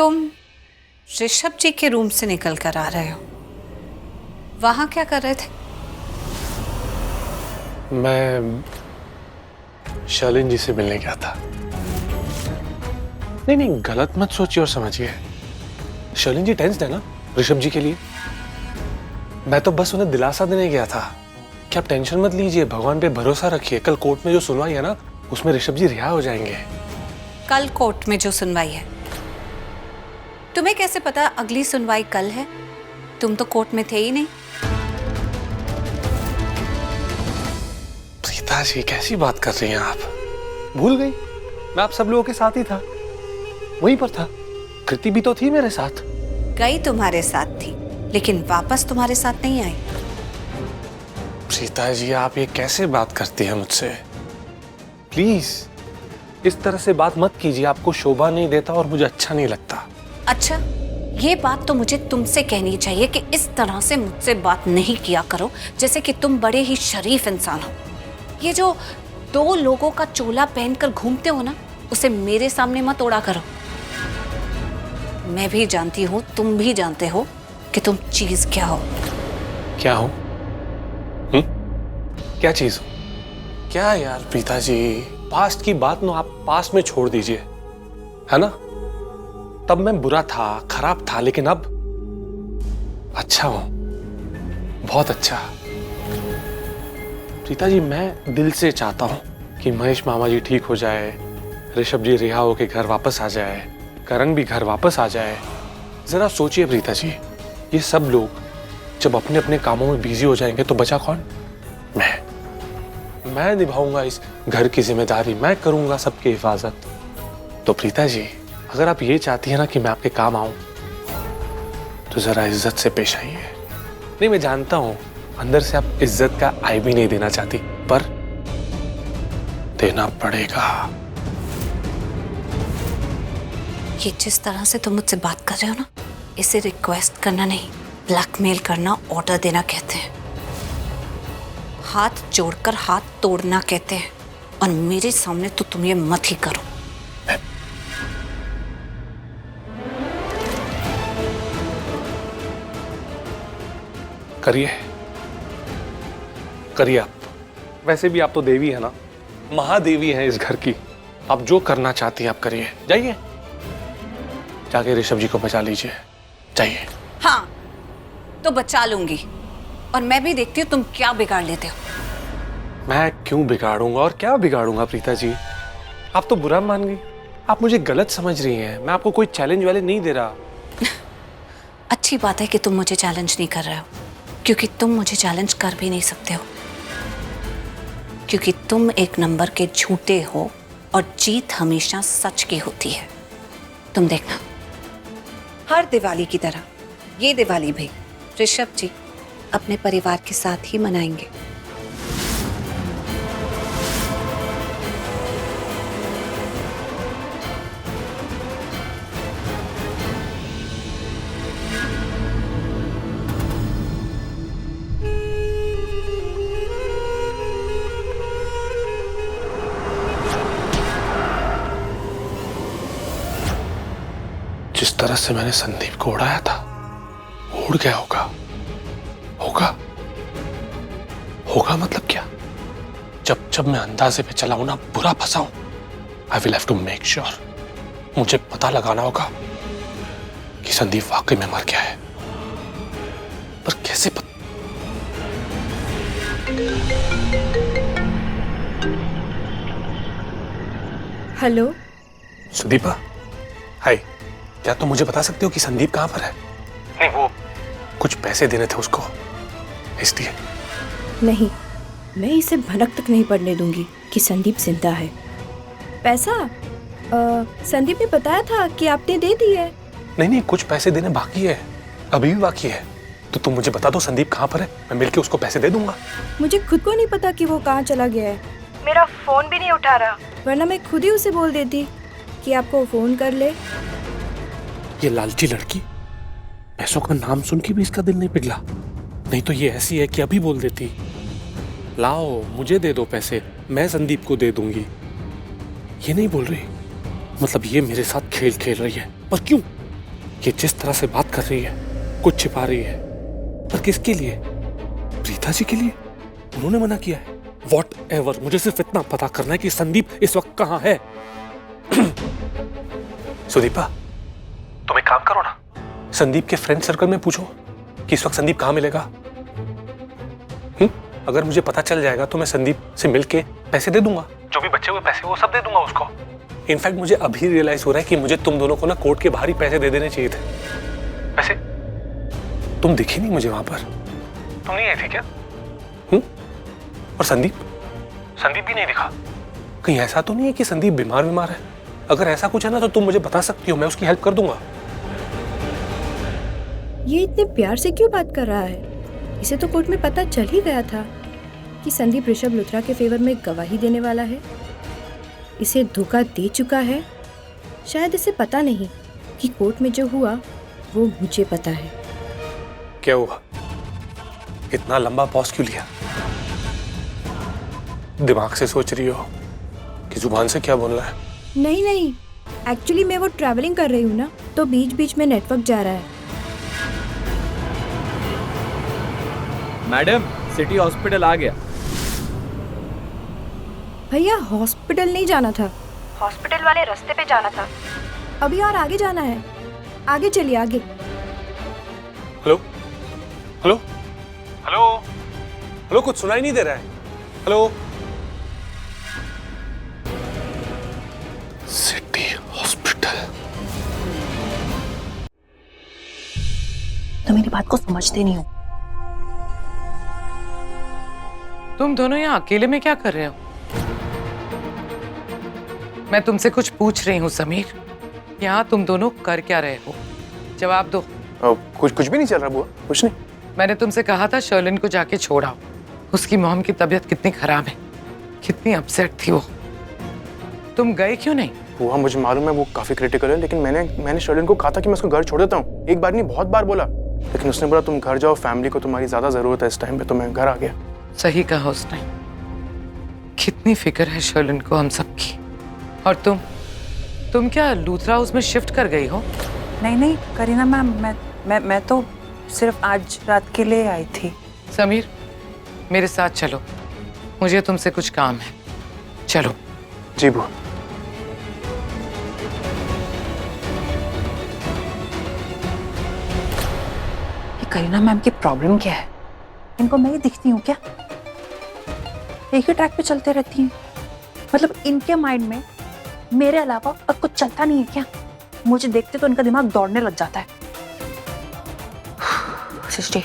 तुम ऋषभ जी के रूम से निकल कर आ रहे हो, वहां क्या कर रहे थे? मैं शर्लिन जी से मिलने गया था। नहीं नहीं, गलत मत सोचिए और समझिए। शर्लिन जी टेंस्ड है ना ऋषभ जी के लिए। मैं तो बस उन्हें दिलासा देने गया था कि आप टेंशन मत लीजिए, भगवान पे भरोसा रखिए। कल कोर्ट में जो सुनवाई है ना, उसमें ऋषभ जी रिहा हो जाएंगे। कल कोर्ट में जो सुनवाई है, तुम्हें कैसे पता अगली सुनवाई कल है? तुम तो कोर्ट में थे ही नहीं। प्रीता जी कैसी बात कर रही हैं आप? भूल गई? मैं आप सब लोगों के साथ ही था, वहीं पर था। कृति भी तो थी मेरे साथ। गई तुम्हारे साथ थी, लेकिन वापस तुम्हारे साथ नहीं आई। प्रीता जी आप ये कैसे बात करती हैं मुझसे? प्लीज इस तरह से बात मत कीजिए, आपको शोभा नहीं देता और मुझे अच्छा नहीं लगता। अच्छा, ये बात तो मुझे तुमसे कहनी चाहिए कि इस तरह से मुझसे बात नहीं किया करो, जैसे कि तुम बड़े ही शरीफ इंसान हो। ये जो दो लोगों का चोला पहनकर घूमते हो ना, उसे मेरे सामने मत ओढ़ा करो। मैं भी जानती हूँ, तुम भी जानते हो कि तुम चीज क्या हो। क्या हो? क्या चीज हो? क्या यार प्रीता जी, पास्ट की बात ना आप पास्ट में छोड़ दीजिए, है ना? तब मैं बुरा था, खराब था, लेकिन अब अच्छा हूं, बहुत अच्छा। प्रीता जी मैं दिल से चाहता हूं कि महेश मामा जी ठीक हो जाए, ऋषभ जी रिहा होके घर वापस आ जाए, करण भी घर वापस आ जाए। जरा सोचिए प्रीता जी, ये सब लोग जब अपने अपने कामों में बिजी हो जाएंगे तो बचा कौन? मैं निभाऊंगा इस घर की जिम्मेदारी, मैं करूंगा सबकी हिफाजत। तो प्रीता जी अगर आप ये चाहती हैं ना कि मैं आपके काम आऊं, तो जरा इज्जत से पेश आइए। नहीं मैं जानता हूं अंदर से आप इज्जत का आई भी नहीं देना चाहती, पर देना पड़ेगा। ये जिस तरह से तुम मुझसे बात कर रहे हो ना, इसे रिक्वेस्ट करना नहीं, ब्लैकमेल करना, ऑर्डर देना कहते हैं। हाथ जोड़कर हाथ तोड़ना कहते हैं, और मेरे सामने तो तुम ये मत ही करो। करिए करिए आप। वैसे भी आप तो देवी है ना, महादेवी हैं इस घर की। आप जो करना चाहती हैं आप करिए। जाइए, जाके ऋषभ जी को बचा लीजिए, जाइए। हाँ तो बचा लूंगी, और मैं भी देखती हूँ तुम क्या बिगाड़ लेते हो। मैं क्यों बिगाड़ूंगा और क्या बिगाड़ूंगा प्रीता जी? आप तो बुरा मान गई, आप मुझे गलत समझ रही हैं। मैं आपको कोई चैलेंज वाले नहीं दे रहा। अच्छी बात है कि तुम मुझे चैलेंज नहीं कर रहे हो, क्योंकि तुम मुझे चैलेंज कर भी नहीं सकते हो, क्योंकि तुम एक नंबर के झूठे हो और जीत हमेशा सच की होती है। तुम देखना, हर दिवाली की तरह ये दिवाली भी ऋषभ जी अपने परिवार के साथ ही मनाएंगे। जिस तरह से मैंने संदीप को उड़ाया था, उड़ गया होगा। होगा होगा मतलब क्या? जब जब मैं अंदाजे पे चलाऊं ना, बुरा फंसाऊं, I will have to make sure. मुझे पता लगाना होगा कि संदीप वाकई में मर गया है, पर कैसे हेलो सुदीपा, हाय। क्या तुम मुझे बता सकते हो कि संदीप कहां पर है? नहीं, वो कुछ पैसे देने थे उसको, इसलिए। नहीं, मैं इसे भनक तक नहीं पड़ने दूंगी कि संदीप जिंदा है। पैसा संदीप ने बताया था कि आपने दे दिए। नहीं नहीं, कुछ पैसे देने बाकी है, अभी भी बाकी है। तो तुम मुझे बता दो संदीप कहां पर है, मैं मिलके उसको पैसे दे दूंगा। मुझे खुद को नहीं पता कि वो कहाँ चला गया है। मेरा फोन भी नहीं उठा रहा, वरना मैं खुद ही उसे बोल देती कि आपको फोन कर ले। ये लालची लड़की, पैसों का नाम सुन के भी इसका दिल नहीं पिघला। नहीं तो ये ऐसी है कि अभी बोल देती, लाओ मुझे दे दो पैसे, मैं संदीप को दे दूंगी। ये नहीं बोल रही, मतलब ये मेरे साथ खेल खेल रही है। पर क्यों? ये जिस तरह से बात कर रही है, कुछ छिपा रही है, पर किसके लिए? प्रीता जी के लिए? उन्होंने मना किया है। Whatever, मुझे सिर्फ इतना पता करना है कि संदीप इस वक्त कहाँ है। सुदीपा, तुम एक काम करो ना, संदीप के फ्रेंड सर्कल में पूछो कि इस वक्त संदीप कहाँ मिलेगा। अगर मुझे पता चल जाएगा तो मैं संदीप से मिलके पैसे दे दूंगा, जो भी बचे हुए पैसे वो सब दे दूंगा उसको। इनफैक्ट मुझे अभी रियलाइज हो रहा है कि मुझे तुम दोनों को ना कोर्ट के बाहर ही पैसे दे देने चाहिए थे। वैसे तुम दिखी नहीं मुझे वहां पर, तुम नहीं आए थे क्या? और संदीप भी नहीं दिखा। कहीं ऐसा तो नहीं है कि संदीप बीमार है? अगर ऐसा कुछ है ना तो तुम मुझे बता सकती हो, मैं उसकी हेल्प कर दूंगा। ये इतने प्यार से क्यों बात कर रहा है? इसे तो कोर्ट में पता चल ही गया था कि संदीप ऋषभ लुथरा के फेवर में गवाही देने वाला है। इसे धोखा दे चुका है। शायद इसे पता नहीं कि कोर्ट में जो हुआ वो मुझे पता है। क्या हुआ? इतना लंबा पॉज क्यों लिया? दिमाग से सोच रही हो कि जुबान से क्या बोलना है? नहीं, एक्चुअली मैं वो ट्रैवलिंग कर रही हूँ ना, तो बीच बीच में नेटवर्क जा रहा है। मैडम, सिटी हॉस्पिटल आ गया। भैया हॉस्पिटल नहीं जाना था, हॉस्पिटल वाले रास्ते पे जाना था। अभी और आगे जाना है। आगे चलिए, आगे। हेलो हेलो हेलो हेलो, कुछ सुनाई नहीं दे रहा है। हेलो। City hospital. तो मेरी बात को समझते नहीं हो। तुम दोनों यहाँ अकेले में क्या कर रहे हो? मैं तुमसे कुछ पूछ रही हूँ समीर, यहाँ तुम दोनों कर क्या रहे हो? जवाब दो। कुछ भी नहीं चल रहा बुआ, कुछ नहीं। मैंने तुमसे कहा था शर्लिन को जाके छोड़ाओ। उसकी मॉम की तबीयत कितनी खराब है, कितनी अपसेट थी वो। तुम गए क्यों नहीं? बुआ मुझे मालूम है वो काफी क्रिटिकल है, लेकिन मैंने शर्लिन को कहा था कि मैं उसको घर छोड़ देता हूँ। एक बार नहीं, बहुत बार बोला, लेकिन उसने बोला तुम घर जाओ, फैमिली को तुम्हारी ज्यादा जरूरत है इस टाइम पे, तो मैं घर आ गया। सही कहा उसने। कितनी फिक्र है शर्लिन को हम सबकी। और तुम क्या लूथरा हाउस में शिफ्ट कर गई हो? नहीं करीना मैम, मैं तो सिर्फ आज रात के लिए आई थी। समीर, मेरे साथ चलो, मुझे तुमसे कुछ काम है। चलो। जी बुआ। करीना मैम की प्रॉब्लम क्या है? इनको मैं ही दिखती हूँ क्या? एक ही ट्रैक पे चलते रहती हैं। मतलब इनके माइंड में मेरे अलावा और कुछ चलता नहीं है क्या? मुझे देखते तो इनका दिमाग दौड़ने लग जाता है। सृष्टि,